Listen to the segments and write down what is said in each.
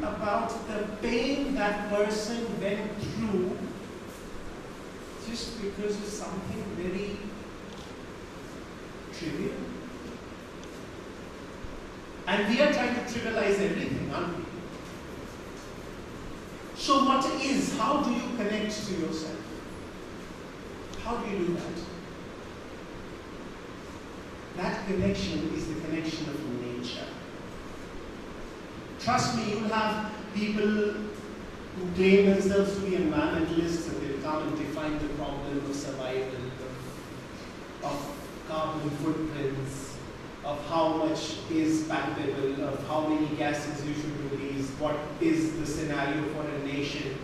about the pain that person went through just because of something very trivial. And we are trying to trivialize everything, aren't we? So how do you connect to yourself? How do you do that? That connection is the connection of nature. Trust me, you'll have people who claim themselves to be environmentalists and they'll come and define the problem of survival, of carbon footprints, of how much is palatable, of how many gases you should release, what is the scenario for a nation.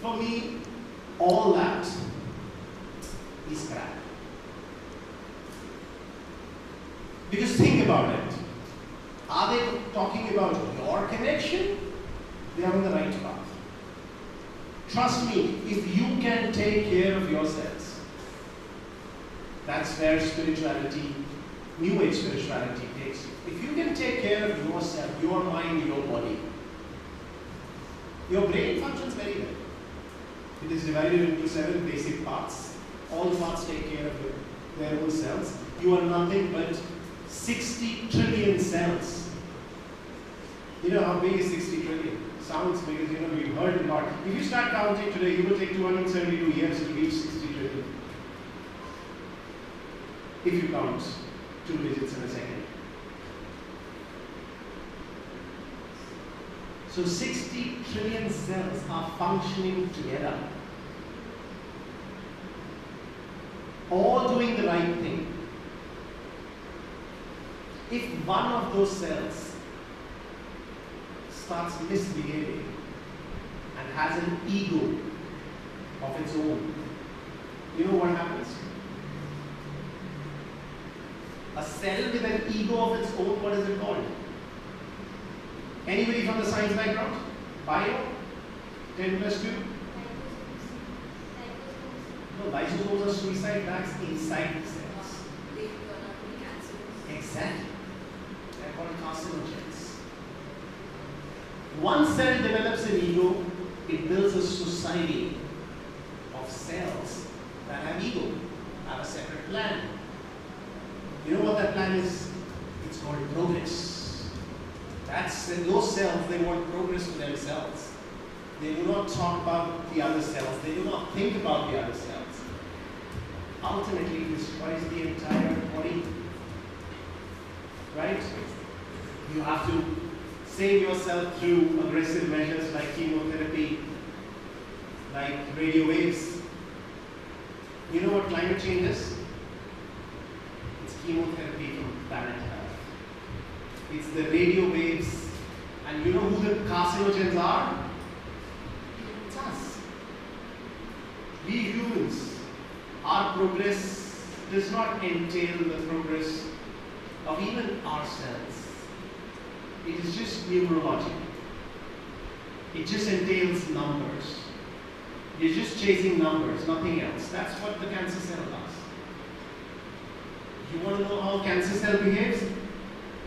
For me, all that is crap. Because think about it. Are they talking about your connection? They are on the right path. Trust me, if you can take care of yourselves, that's where spirituality, New Age spirituality takes you. If you can take care of yourself, your mind, your body, your brain functions very well. It is divided into 7 basic parts. All the parts take care of their own cells. You are nothing but 60 trillion cells. You know how big is 60 trillion? Sounds big, we've heard a lot. If you start counting today, you will take 272 years to reach 60 trillion. If you count 2 digits in a second. So 60 trillion cells are functioning together. All doing the right thing. If one of those cells starts misbehaving and has an ego of its own, you know what happens? A cell with an ego of its own, what is it called? Anybody from the science background? Bio? 10 plus 2? No, lysosomes are suicide bags inside the cells. They turn out to be cancerous. Exactly. They're called carcinogens. One cell develops an ego, it builds a society of cells that have ego, have a separate plan. You know what that plan is? It's called progress. Those cells, they want progress for themselves. They do not talk about the other cells. They do not think about the other cells. Ultimately, it destroys the entire body. Right? You have to save yourself through aggressive measures like chemotherapy, like radio waves. You know what climate change is? It's chemotherapy from planet Earth. It's the radio waves. And you know who the carcinogens are? It's us. We humans. Our progress does not entail the progress of even ourselves. It is just numerological. It just entails numbers. You're just chasing numbers, nothing else. That's what the cancer cell does. You want to know how cancer cell behaves?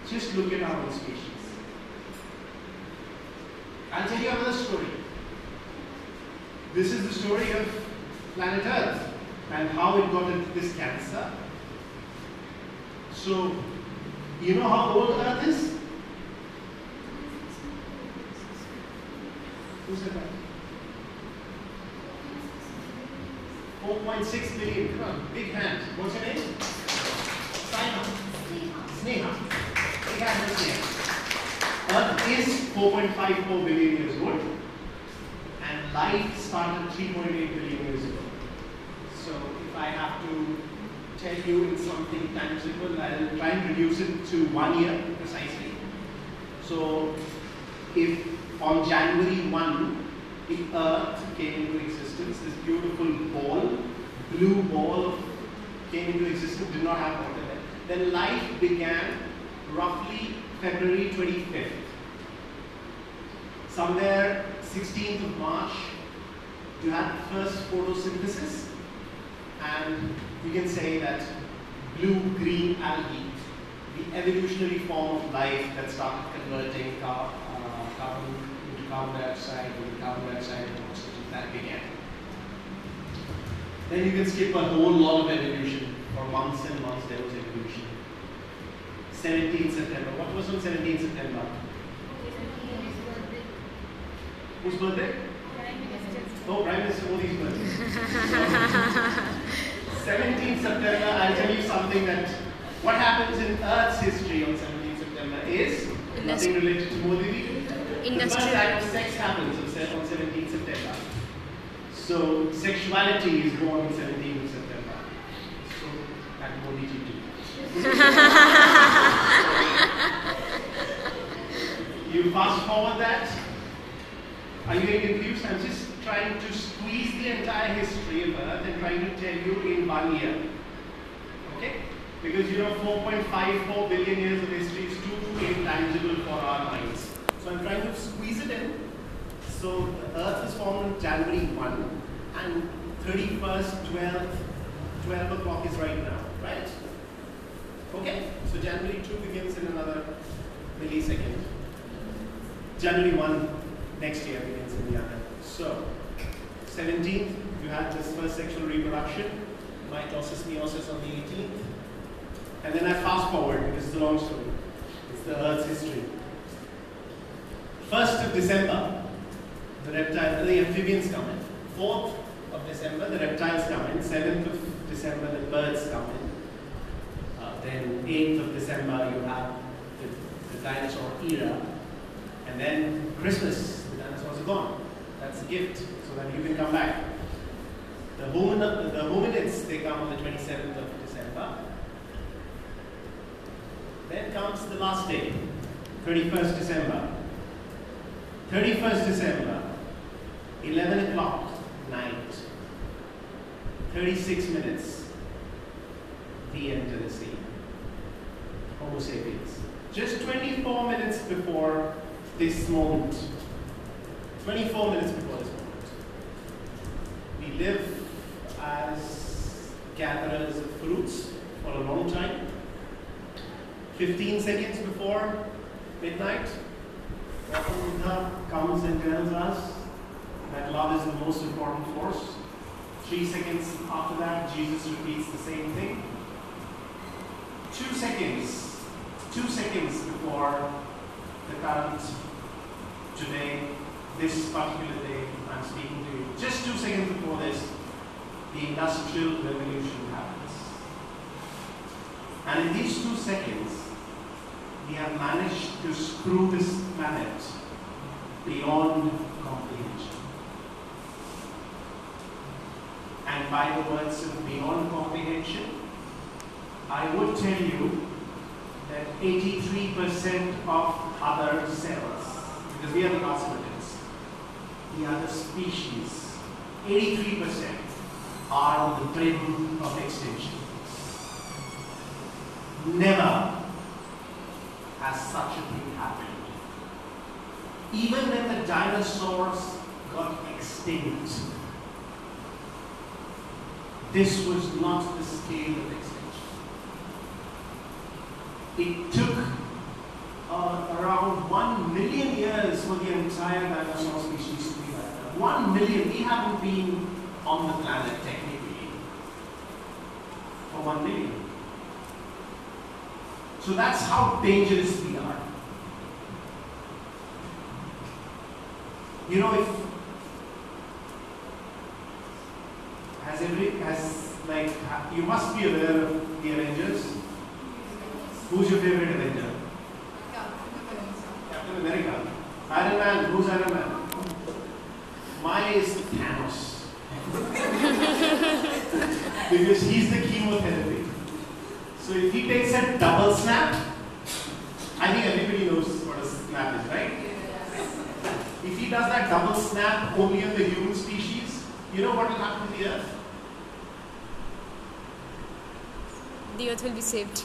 Just look at our own species. I'll tell you another story. This is the story of planet Earth and how it got into this cancer. So, you know how old Earth is? Who said that? 4.6 billion. Come on, big hand. What's your name? Saina. Sneha. Big hand for Sneha. Earth is 4.54 billion years old, and life started 3.8 billion years ago. So if I have to tell you in something tangible, I'll try and reduce it to 1 year precisely. So if on January 1, the Earth came into existence, this beautiful ball, blue ball came into existence, did not have water there. Then life began roughly February 25th. Somewhere 16th of March, you had the first photosynthesis, and you can say that blue-green algae, the evolutionary form of life that started converting carbon into carbon dioxide, and carbon dioxide into oxygen, that began. Then you can skip a whole lot of evolution. For months and months there was evolution. 17th September. What was on 17th September? Whose birthday? Oh, Prime Minister Modi's birthday. 17th September, I'll tell you something that what happens in Earth's history on 17th September is nothing related to Modi. The first act of sex happens on 17th September. So sexuality is born on 17th September. So that Modi ji too. You fast forward that. Are you getting confused? I'm just trying to squeeze the entire history of Earth and trying to tell you in 1 year. Okay? Because 4.54 billion years of history is too intangible for our minds. So I'm trying to squeeze it in. So the Earth was formed on January 1 and 31st, 12 o'clock is right now, right? Okay? So January 2 begins in another millisecond. January 1 next year begins in the other. So 17th, you had this first sexual reproduction, mitosis, meiosis on the 18th. And then I fast forward because it's a long story. It's the Earth's history. 1st of December, the amphibians come in. 4th of December, the reptiles come in. 7th of December, the birds come in. Then 8th of December, you have the dinosaur era. And then Christmas, the dinosaurs are gone. That's a gift, so that you can come back. The hominids, they come on the 27th of December. Then comes the last day, 31st December. 31st December, 11 o'clock night, 36 minutes, we enter the scene. Homo sapiens. Just 24 minutes before this moment. 24 minutes before this moment. We live as gatherers of fruits for a long time. 15 seconds before midnight, Buddha comes and tells us that love is the most important force. 3 seconds after that, Jesus repeats the same thing. 2 seconds before the current today, this particular day I'm speaking to you, just 2 seconds before this, the Industrial Revolution happens. And in these 2 seconds, we have managed to screw this planet beyond comprehension. And by the words of beyond comprehension, I would tell you that 83% of other cells, because we are the carcinogens, the other species, 83% are on the brink of extinction. Never has such a thing happened. Even when the dinosaurs got extinct, this was not the scale of extinction. It took around 1 million years for the entire dinosaur species to be wiped out. 1 million. We haven't been on the planet technically for 1 million. So that's how dangerous we are. You must be aware of the Avengers. Who's your favorite Avenger? Captain America. Iron Man. Who's Iron Man? Mine is Thanos. Because he's the chemotherapy. So if he takes a double snap, I think everybody knows what a snap is, right? If he does that double snap only on the human species, you know what will happen to the Earth? The Earth will be saved.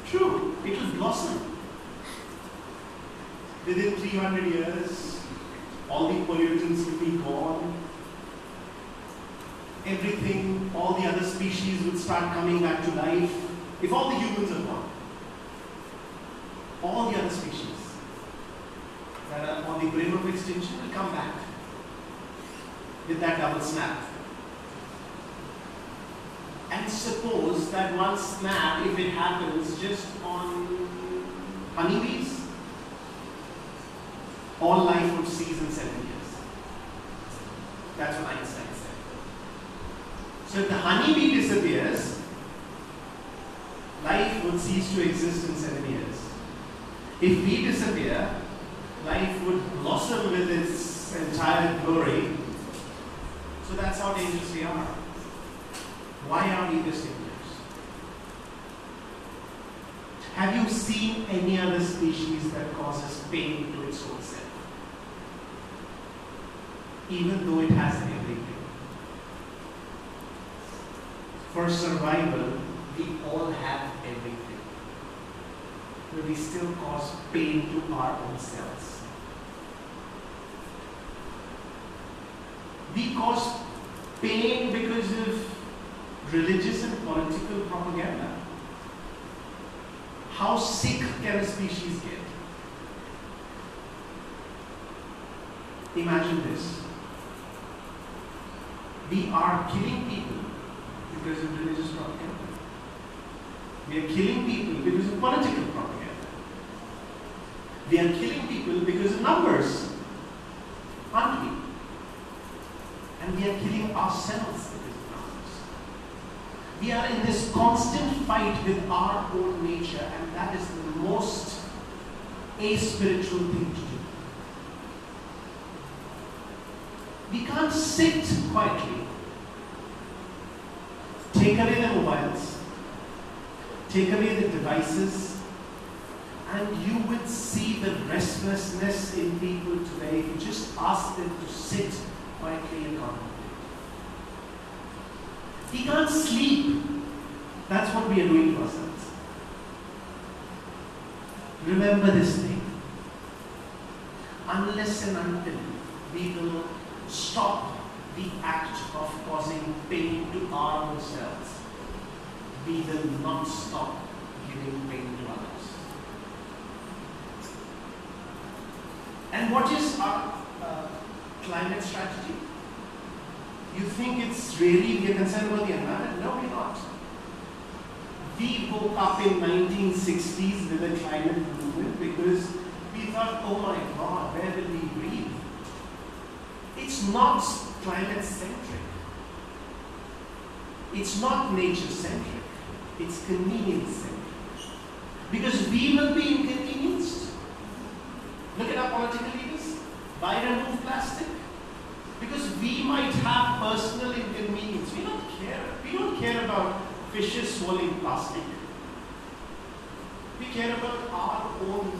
True, it will blossom. Within 300 years, all the pollutants will be gone. Everything, all the other species would start coming back to life. If all the humans are gone. all the other species that are on the brink of extinction will come back with that double snap. And suppose that one snap, if it happens just on honeybees, all life would cease in 7 years. That's what Einstein said. So if the honeybee disappears, life would cease to exist in 7 years. If we disappear, life would blossom with its entire glory. So that's how dangerous we are. Why are we distinguished? Have you seen any other species that causes pain to its own self? Even though it has everything. For survival, we all have everything. But we still cause pain to our own selves. We cause pain because of religious and political propaganda. How sick can a species get? Imagine this. We are killing people because of religious propaganda. We are killing people because of political propaganda. We are killing people because of numbers, aren't we? And we are killing ourselves because of numbers. We are in this constant fight with our own nature, and that is the most aspiritual thing to do. We can't sit quietly. Take away the mobiles, take away the devices, and you would see the restlessness in people today if you just ask them to sit quietly and contemplate. We can't sleep. That's what we are doing to ourselves. Remember this thing. Unless and until we will stop the act of causing pain to our own selves, we will not stop giving pain to others. And what is our climate strategy? You think it's really we are concerned about the environment? No, we're not. We woke up in 1960s with the climate movement because we thought, oh my God, where will we breathe? It's not climate-centric. It's not nature-centric. It's convenience-centric. Because we will be inconvenienced. Look at our political leaders. Why remove plastic? Because we might have personal inconvenience. We don't care. We don't care about fishes swallowing plastic. We care about our own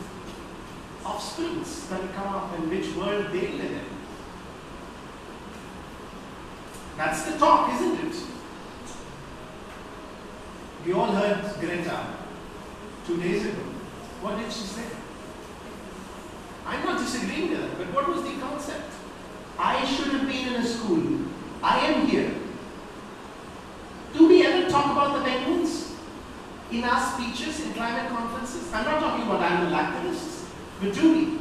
offsprings that will come up and which world they live in. That's the talk, isn't it? We all heard Greta 2 days ago. What did she say? I'm not disagreeing with her, but what was the concept? I should have been in a school. I am here. Do we ever talk about the penguins in our speeches, in climate conferences? I'm not talking about animal activists, but do we?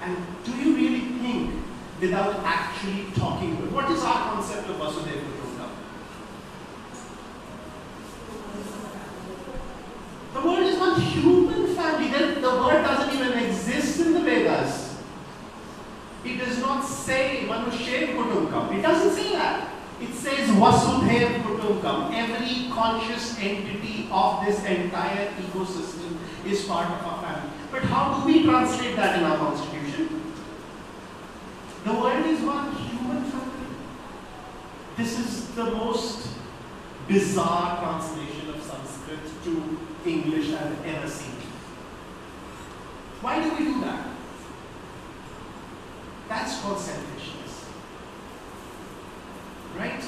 And do you really think, without actually talking about what is our concept of Vasudhaiva Kutumbakam? The word is not human family. The word doesn't even exist in the Vedas. It does not say Manu Singh Kutumbakam. It doesn't say that. It says Vasudhaiva Kutumbakam. Every conscious entity of this entire ecosystem is part of our family. But how do we translate that in our constitution? The word is one human family. This is the most bizarre translation of Sanskrit to English I've ever seen. Why do we do that? That's called selfishness. Right?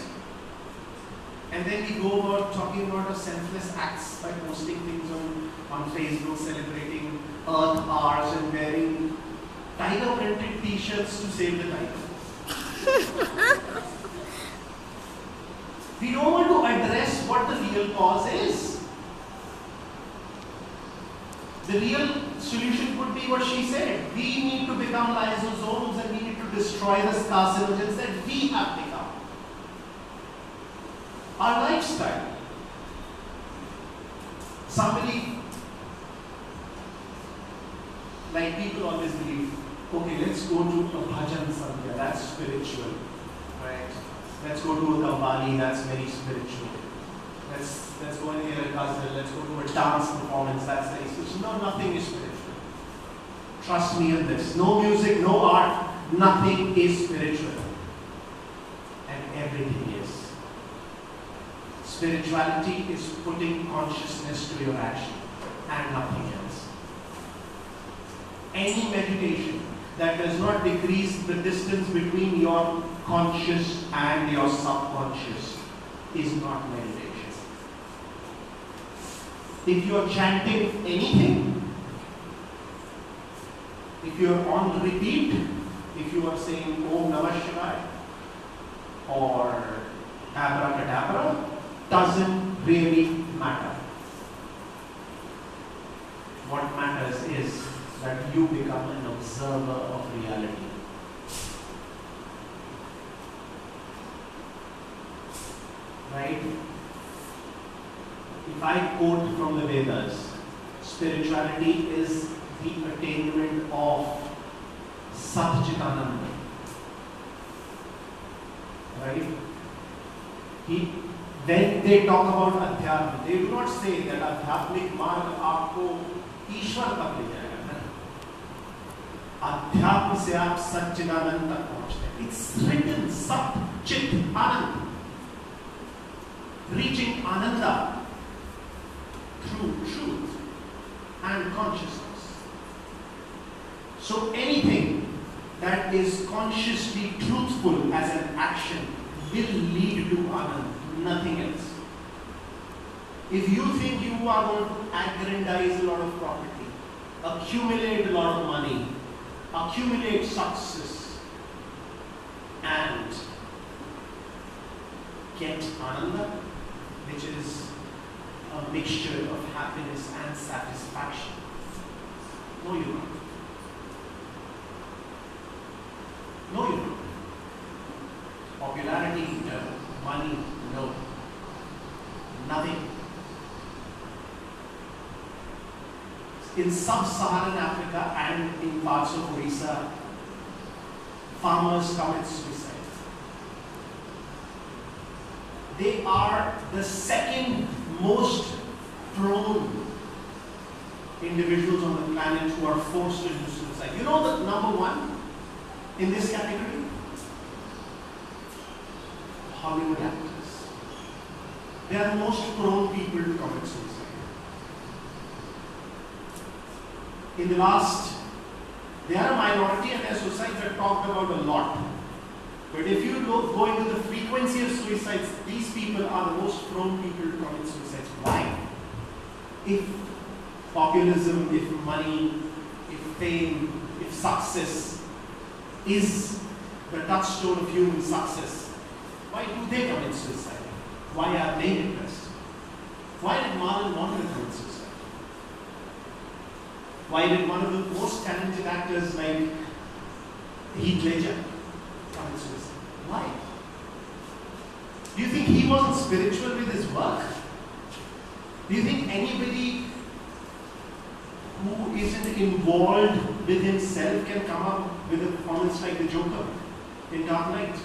And then we go about talking about our selfless acts by posting things on Facebook, celebrating Earth Hours and wearing tiger printed t-shirts to save the tiger. We don't want to address what the real cause is. The real solution could be what she said. We need to become lysosomes and we need to destroy the carcinogens that we have become. Our lifestyle. Somebody, like people always believe, okay, let's go to a bhajan sandhya, that's spiritual, right? Let's go to a kavali, that's very spiritual. Let's go and hear a ghazal, let's go to a dance performance, that's very spiritual. No, nothing is spiritual. Trust me in this. No music, no art, nothing is spiritual. And everything is. Spirituality is putting consciousness to your action and nothing else. Any meditation that does not decrease the distance between your conscious and your subconscious is not meditation. If you are chanting anything, if you are on repeat, if you are saying Om Namah Shivaya or Abracadabra, doesn't really matter. What matters is that you become an observer of reality. Right? If I quote from the Vedas, spirituality is the attainment of Satchitananda. Right? When they talk about adhyatma, they do not say that adhyatmik marg aapko ईश्वर तक ले जाएगा. अध्यात्म से आप सच्चिदानंद तक पहुंचते हैं. It's written Sat Chit Anand. Reaching Ananda through truth and consciousness. So anything that is consciously truthful as an action will lead to Anand. Nothing else. If you think you are going to aggrandize a lot of property, accumulate a lot of money, accumulate success, and get Ananda, which is a mixture of happiness and satisfaction, no, you don't. No, you don't. Popularity, no. Money, no. Nothing. In sub-Saharan Africa and in parts of Orissa, farmers commit suicide. They are the second most prone individuals on the planet who are forced to do suicide. You know the number one in this category? Hollywood actors. They are the most prone people to commit suicide. In the last, they are a minority and their suicides are talked about a lot. But if you go into the frequency of suicides, these people are the most prone people to commit suicides. Why? If populism, if money, if fame, if success is the touchstone of human success, why do they commit suicide? Why are they depressed? Why did Marlon Brando commit suicide? Why did one of the most talented actors like Heath Ledger commit suicide? Why? Do you think he wasn't spiritual with his work? Do you think anybody who isn't involved with himself can come up with a performance like the Joker in Dark Knight?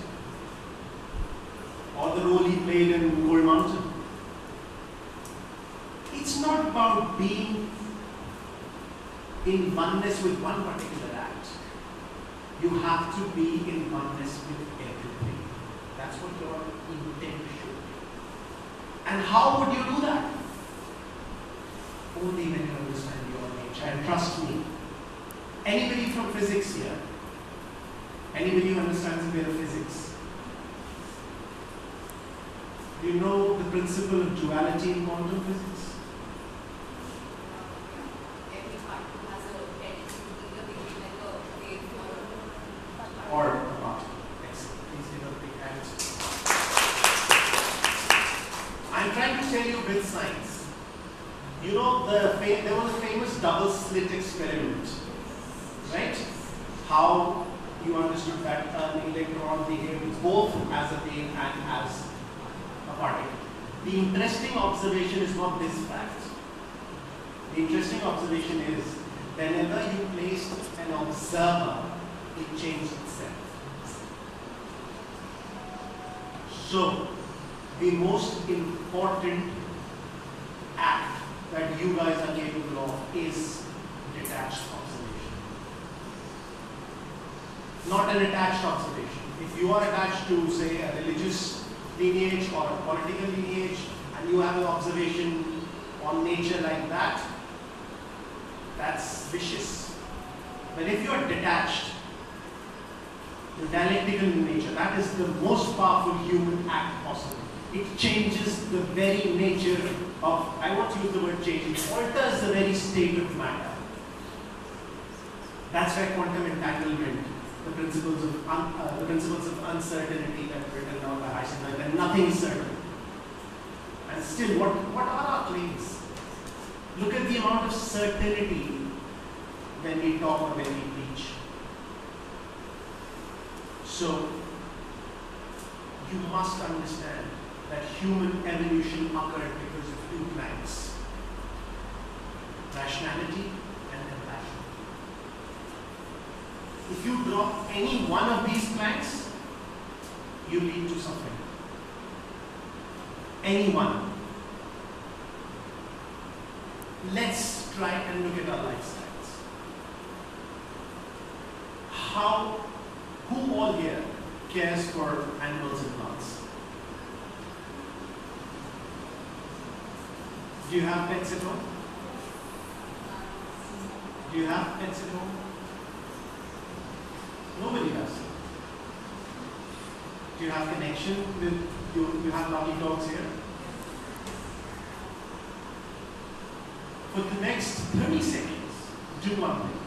Or the role he played in Gold Mountain? It's not about being in oneness with one particular act. You have to be in oneness with everything. That's what your intent should be. And how would you do that? Only when you understand your nature. And trust me, anybody from physics here, anybody who understands a bit of physics, do you know the principle of duality in quantum physics? Every particle has a tendency to either behave like a wave Or a particle. Excellent. Please give a big hand. I'm trying to tell you with science. You know, there was a famous double slit experiment, right? How you understood that an electron behaves both as a wave and as a particle. The interesting observation is not this fact. The interesting observation is whenever you placed an observer, it changed itself. So, the most important act that you guys are capable of is detached observation. Not an attached observation. If you are attached to, say, a religious lineage or a political lineage, and you have an observation on nature like that, that's vicious. But if you are detached, the dialectical in nature, that is the most powerful human act possible. It changes the very nature of, I want to use the word change, it alters the very state of matter. That's why quantum entanglement, the principles of uncertainty that were written down by Heisenberg, that nothing is certain. And still, what are our claims? Look at the amount of certainty when we talk or when we preach. So, you must understand that human evolution occurred because of two planks: rationality and compassion. If you drop any one of these planks, you lead to suffering. Any one. Let's try and look at our lifestyles. Who all here cares for animals and plants? Do you have pets at home? Do you have pets at home? Nobody does. Do you have connection with, you have lucky dogs here? For the next 30 seconds, do one thing.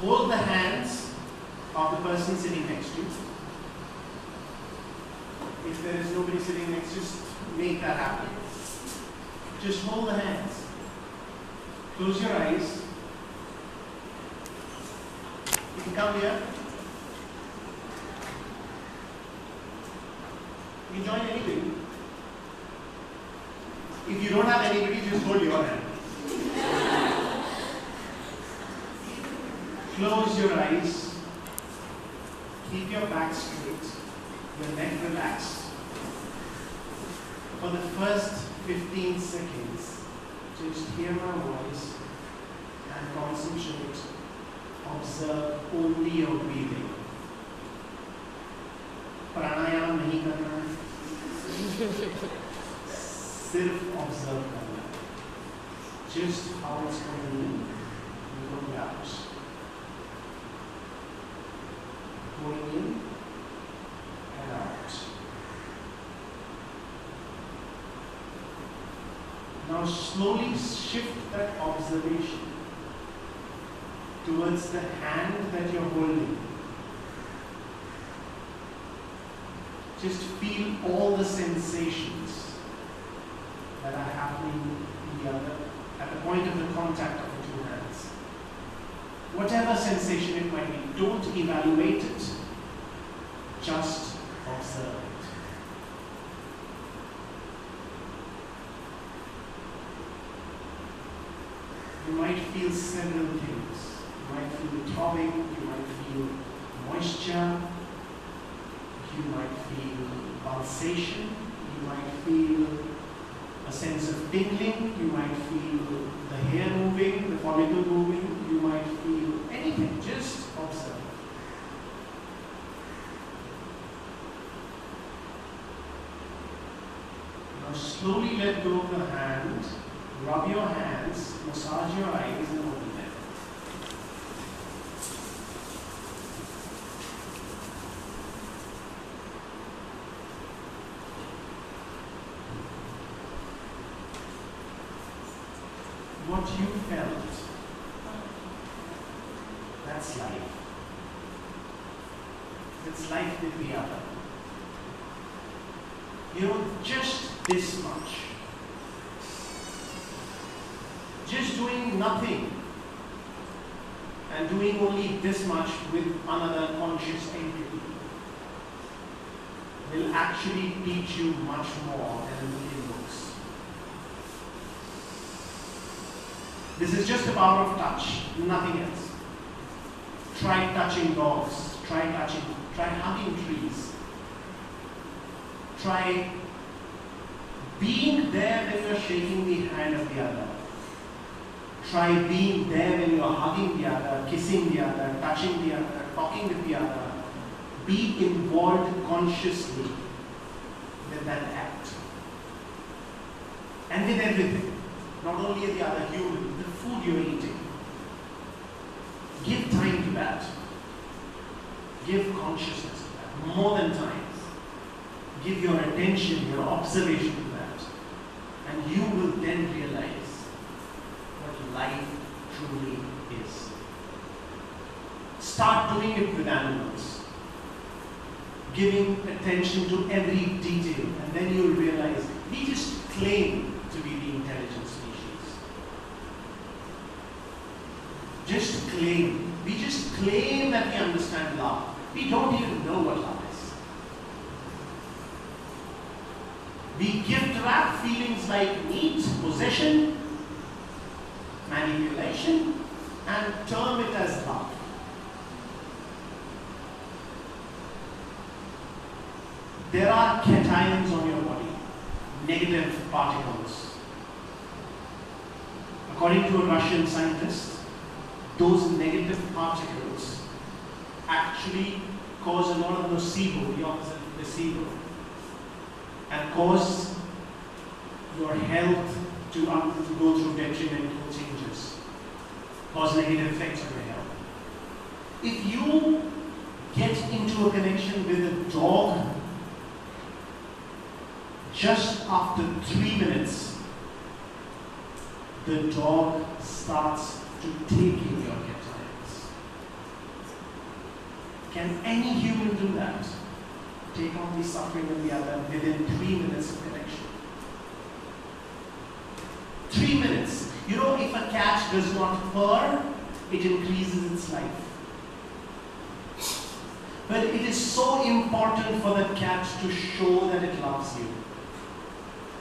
Hold the hands of the person sitting next to you. If there is nobody sitting next, just make that happen. Just hold the hands. Close your eyes. You can come here. You can join anybody. If you don't have anybody, just hold your hand. Close your eyes. Keep your back straight. Your neck relaxed. For the first 15 seconds, just hear my voice and concentrate. Observe only your breathing. Pranayam nahi karna hai. Sirf observe karna hai. Just how it's going in and going out. Going in and out. Now slowly shift that observation towards the hand that you're holding. Just feel all the sensations that are happening at the point of the contact of the two hands. Whatever sensation it might be, don't evaluate it. Just observe it. You might feel several things. You might feel throbbing, you might feel moisture, you might feel pulsation, you might feel a sense of tingling, you might feel the hair moving, the follicle moving, you might feel anything, just observe. Now slowly let go of the hand, rub your hands, massage your eyes and open them. What you felt, that's life. It's life with the other. You know, just this much. just doing nothing and doing only this much with another conscious entity will actually teach you much more than a million books. This is just the power of touch, nothing else. Try touching dogs, try hugging trees. Try being there when you're shaking the hand of the other. Try being there when you're hugging the other, kissing the other, touching the other, talking with the other. Be involved consciously with that act. And with everything. Not only the other human, the food you're eating. Give time to that. Give consciousness to that. More than time. Give your attention, your observation to that. And you will then realize what life truly is. Start doing it with animals. Giving attention to every detail. And then you'll realize we just claim to be the intelligent species. Just claim. We just claim that we understand love. We don't even know what love is. We gift wrap feelings like need, possession, manipulation, and term it as love. There are cations on your body, negative particles. According to a Russian scientist, those negative particles actually cause a lot of nocebo, the opposite of placebo, and cause your health to go through detrimental changes, cause negative effects on your health. If you get into a connection with a dog, just after 3 minutes, the dog starts to take in your cations. Can any human do that? Take on the suffering of the other within 3 minutes of connection. 3 minutes. You know, if a cat does not purr, it increases its life. But it is so important for the cat to show that it loves you,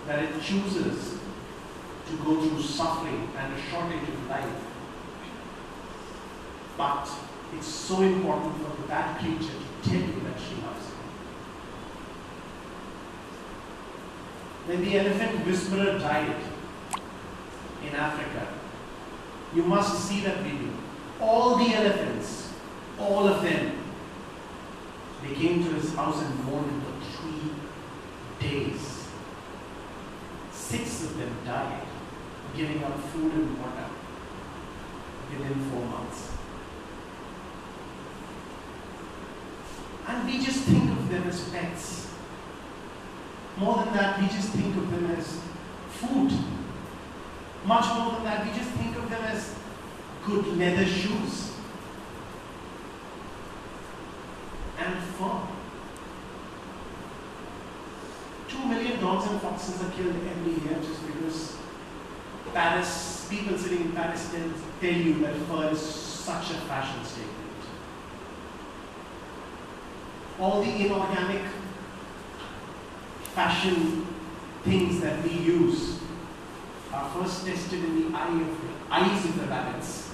that it chooses to go through suffering and a shortage of life. But it's so important for that creature to tell you that she loves you. When the elephant whisperer died in Africa, you must see that video. All the elephants, all of them, they came to his house and mourned for 3 days. 6 of them died, giving up food and water within 4 months. And we just think of them as pets. More than that, we just think of them as food. Much more than that, we just think of them as good leather shoes and fur. 2 million dogs and foxes are killed every year just because people sitting in Paris tell you that fur is such a fashion statement. All the inorganic fashion things that we use are first tested in the eyes of the rabbits.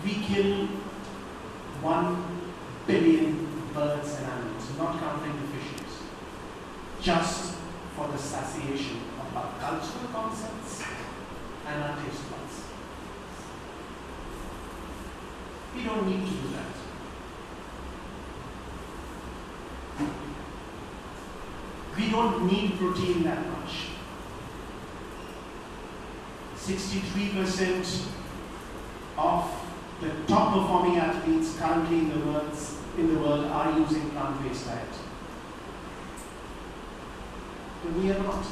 We kill 1 billion birds and animals, not counting the fishes, just for the satiation of our cultural concepts and our taste buds. We don't need to do that. We don't need protein that much. 63% of the top performing athletes currently in the world are using plant-based diet. But we are not.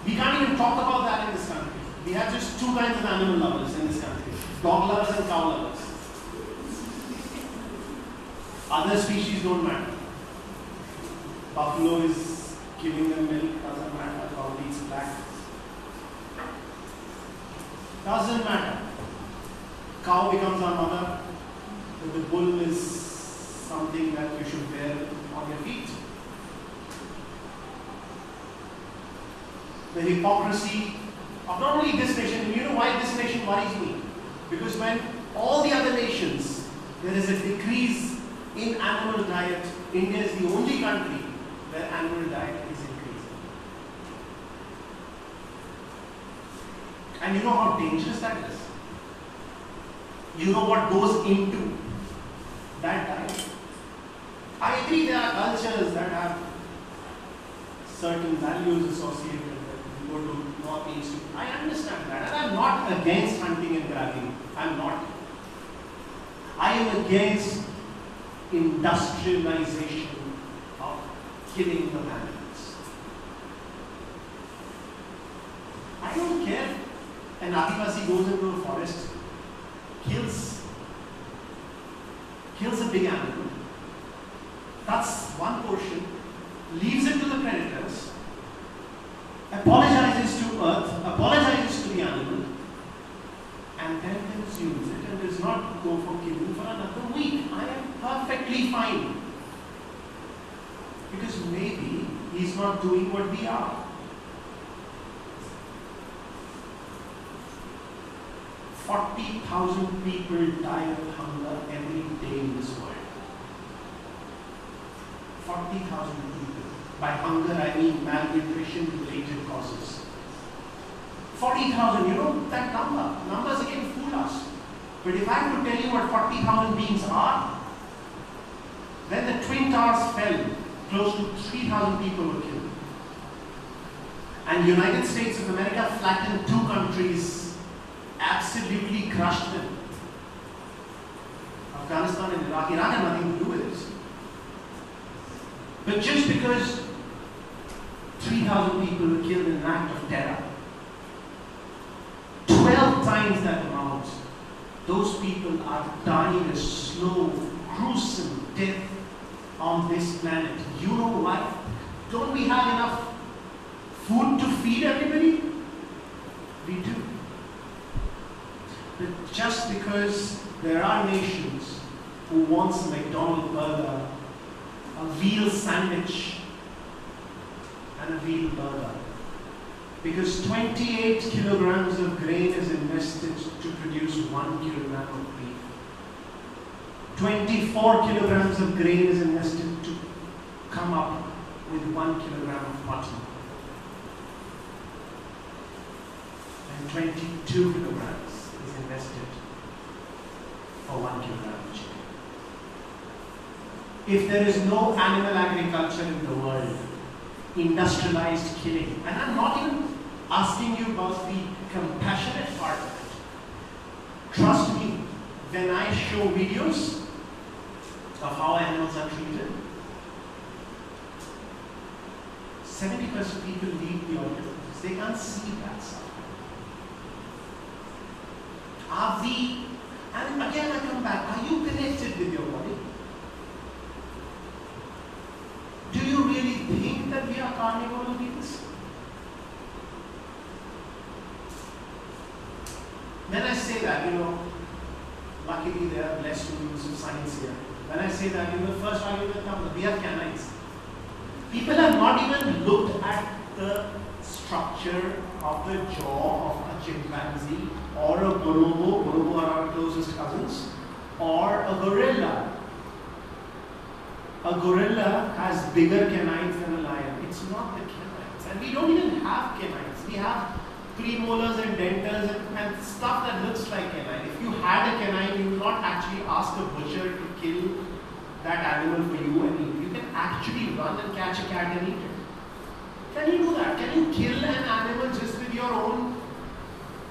We can't even talk about that in this country. We have just 2 kinds of animal lovers in this country. Dog lovers and cow lovers. Other species don't matter. Buffalo is giving them milk, doesn't matter. Cow eats black. Doesn't matter. Cow becomes our mother, but the bull is something that you should wear on your feet. The hypocrisy of not only this nation, and you know why this nation worries me? Because when all the other nations, there is a decrease in animal diet, India is the only country where animal diet is increasing. And you know how dangerous that is? You know what goes into that diet? I agree there are cultures that have certain values associated with it. You go to Northeast, I understand that. And I'm not against hunting and grabbing. I'm not. I am against industrialization of killing the animals. I don't care. An Adivasi goes into a forest, kills a big animal. That's one portion. Leaves it to the predators. Apologizes to earth, apologizes to the animal, and then consumes it and does not go for killing for another week. I am perfectly fine. Because maybe he's not doing what we are. 40,000 people die of hunger every day in this world. 40,000 people. By hunger I mean malnutrition related causes. 40,000, you know that number. Numbers again fool us. But if I have to tell you what 40,000 beings are, when the Twin Towers fell, close to 3,000 people were killed. And United States of America flattened two countries, absolutely crushed them. Afghanistan and Iraq. Iraq had nothing to do with this. But just because 3,000 people were killed in an act of terror, 12 times that amount, those people are dying a slow, gruesome death on this planet. You know why? Don't we have enough food to feed everybody? We do. But just because there are nations who wants a McDonald's burger, a veal sandwich, and a veal burger, because 28 kilograms of grain is invested to produce 1 kilogram of beef. 24 kilograms of grain is invested to come up with 1 kilogram of mutton. And 22 kilograms is invested for 1 kilogram of chicken. If there is no animal agriculture in the world, industrialized killing, and I'm not even asking you about the compassionate part of it. Trust me, when I show videos of how animals are treated, 70% of people leave the audience. They can't see that stuff. Are we, and again I come back, are you connected with your body? Do you really think that we are carnivorous beings? When I say that, luckily there are blessed students of science here. When I say that, the first argument comes, we are canines. People have not even looked at the structure of the jaw of a chimpanzee or a bonobo. Bonobo are our closest cousins, or a gorilla. A gorilla has bigger canines than a lion. It's not the canines. And we don't even have canines. We have premolars and denters and stuff that looks like canine. If you had a canine, you would not actually ask a butcher to kill that animal for you and eat. You can actually run and catch a cat and eat it. Can you do that? Can you kill an animal just with your own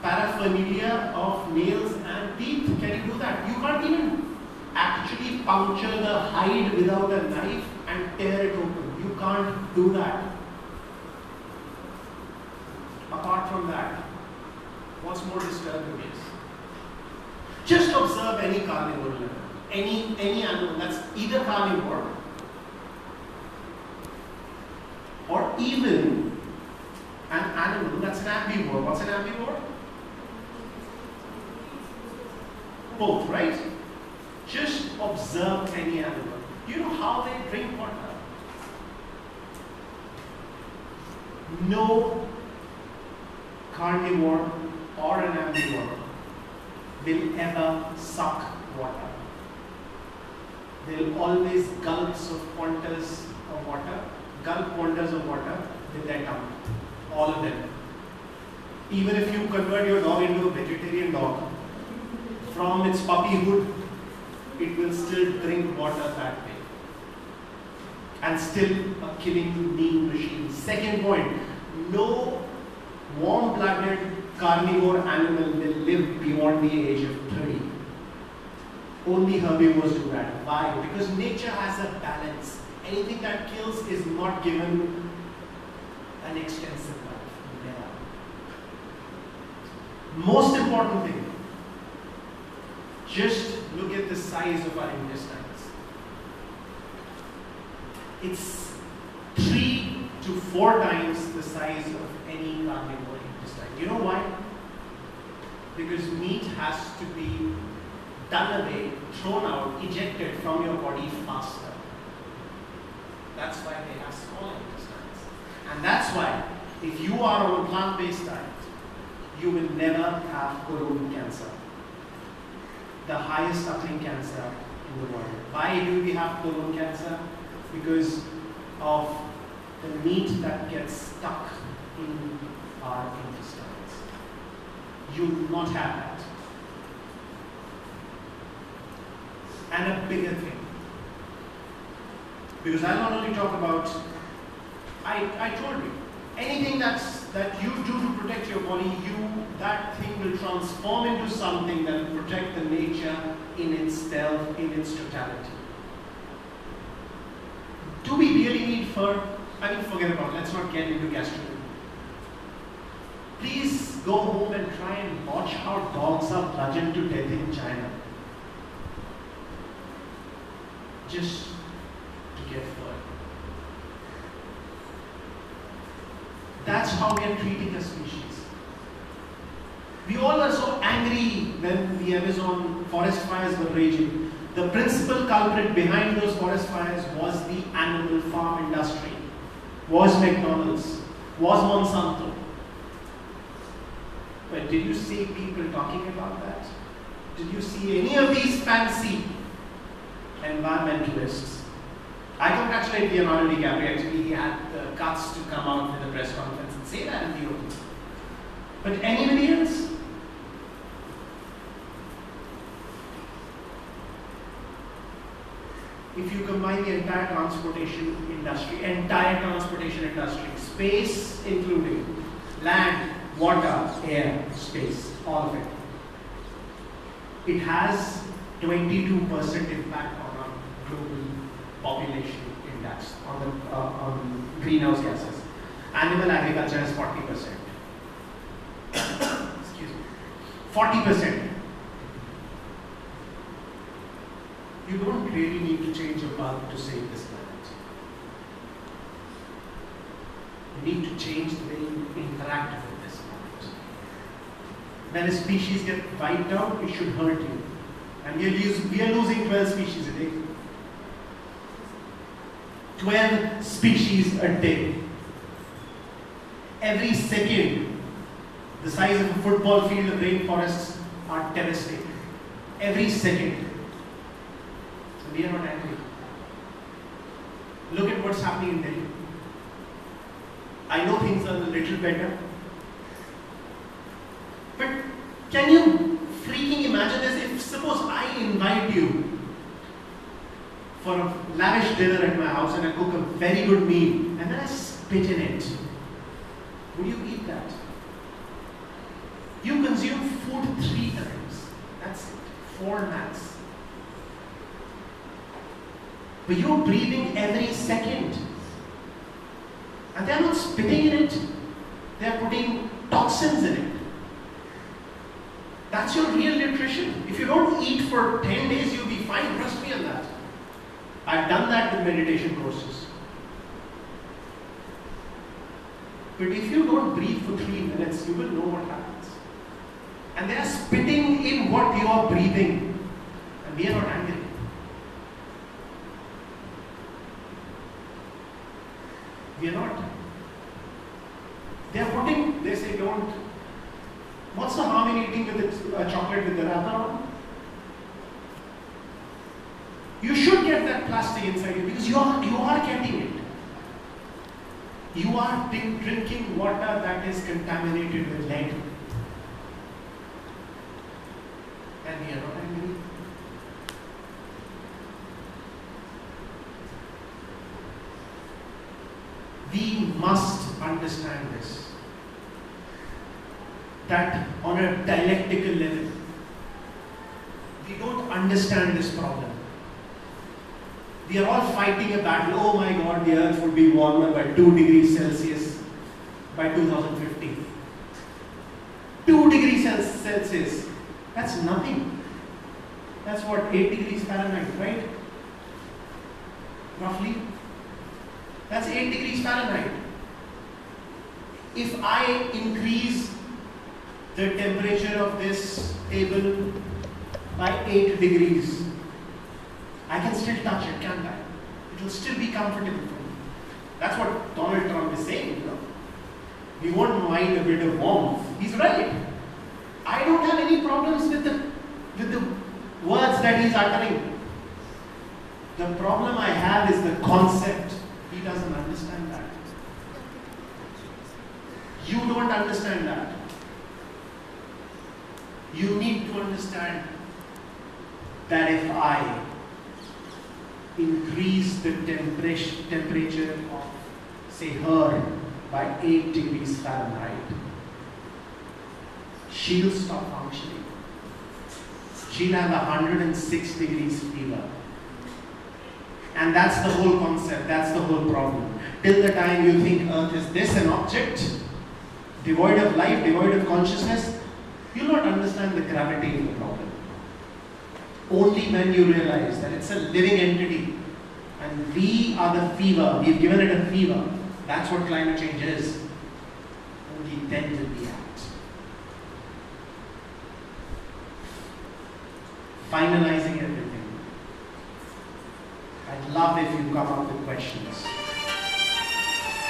paraphernalia of nails and teeth? Can you do that? You can't even actually puncture the hide without a knife and tear it open. You can't do that. Apart from that, what's more disturbing is, just observe any carnivore animal. any animal that's either carnivore or even an animal that's an ambivore. What's an ambivore? Both, right? Just observe any animal. You know how they drink water? No carnivore or an ambivore will ever suck water. They'll always gulps of pointers of water, gulp pointers of water with their tongue. All of them. Even if you convert your dog into a vegetarian dog, from its puppyhood, it will still drink water that way. And still a killing mean machine. Second point, no warm-blooded carnivore animal will live beyond the age of 30. Only herbivores do that. Why? Because nature has a balance. Anything that kills is not given an extensive life. Never. Most important thing, just look at the size of our intestines. It's 3 to 4 times the size of any carnivore intestine. You know why? Because meat has to be done away, thrown out, ejected from your body faster. That's why they have small intestines. And that's why, if you are on a plant-based diet, you will never have colon cancer. The highest occurring cancer in the world. Why do we have colon cancer? Because of the meat that gets stuck in our intestines. You will not have that. And a bigger thing. Because I'll not only talk about, I told you, anything that you do to protect your body, that thing will transform into something that will protect the nature in itself, in its totality. Do we really need fur? I mean, forget about it. Let's not get into gastronomy. Please go home and try and watch how dogs are bludgeoned to death in China. Just to get fur. That's how we are treating a species. We all are so angry when the Amazon forest fires were raging. The principal culprit behind those forest fires was the animal farm industry, was McDonald's, was Monsanto. But did you see people talking about that? Did you see any of these fancy environmentalists? I congratulate Leonardo DiCaprio. Actually, he had the guts to come out with a press conference and say that in the open. But anybody else? If you combine the entire transportation industry, space including land, water, air, space, all of it, it has 22% impact on our global population index, on greenhouse gases. Animal agriculture has 40%. Excuse me. 40%. You don't really need to change your bulb to save this planet. You need to change the way you interact with this planet. When a species gets wiped out, it should hurt you. And we are losing 12 species a day. 12 species a day. Every second, the size of a football field of rainforests are devastated. Every second. We are not angry. Look at what's happening in Delhi. I know things are a little better. But can you freaking imagine this? If suppose I invite you for a lavish dinner at my house and I cook a very good meal and then I spit in it, would you eat that? You consume food 3 times. That's it. 4 max. But you're breathing every second. And they're not spitting in it. They're putting toxins in it. That's your real nutrition. If you don't eat for 10 days, you'll be fine. fine, trust me on that. I've done that with meditation courses. But if you don't breathe for 3 minutes, you will know what happens. And they are spitting in what you are breathing. And we are not angry. We are not. They are putting, they say don't. What's the harm in eating with a chocolate with the wrapper on? You should get that plastic inside you because you are getting it. You are drinking water that is contaminated with lead. And we are not angry. We must understand this. That on a dialectical level, we don't understand this problem. We are all fighting a battle. Oh my God, the earth would be warmer by 2 degrees Celsius by 2050. 2 degrees Celsius. That's nothing. That's what, 8 degrees Fahrenheit, right? Roughly. That's 8 degrees Fahrenheit. If I increase the temperature of this table by 8 degrees, I can still touch it, can't I? It will still be comfortable for me. That's what Donald Trump is saying, you know. We won't mind a bit of warmth. He's right. I don't have any problems with the words that he's uttering. The problem I have is the concept. He doesn't understand that. You don't understand that. You need to understand that if I increase the temperature of, say, her by 8 degrees Fahrenheit, she'll stop functioning. She'll have 106 degrees fever. And that's the whole concept, that's the whole problem. Till the time you think Earth is this, an object, devoid of life, devoid of consciousness, you'll not understand the gravity of the problem. Only when you realize that it's a living entity and we are the fever, we've given it a fever, that's what climate change is. Only then will we act. Finalizing everything. I'd love if you come up with questions.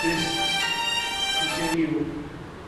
Just to tell you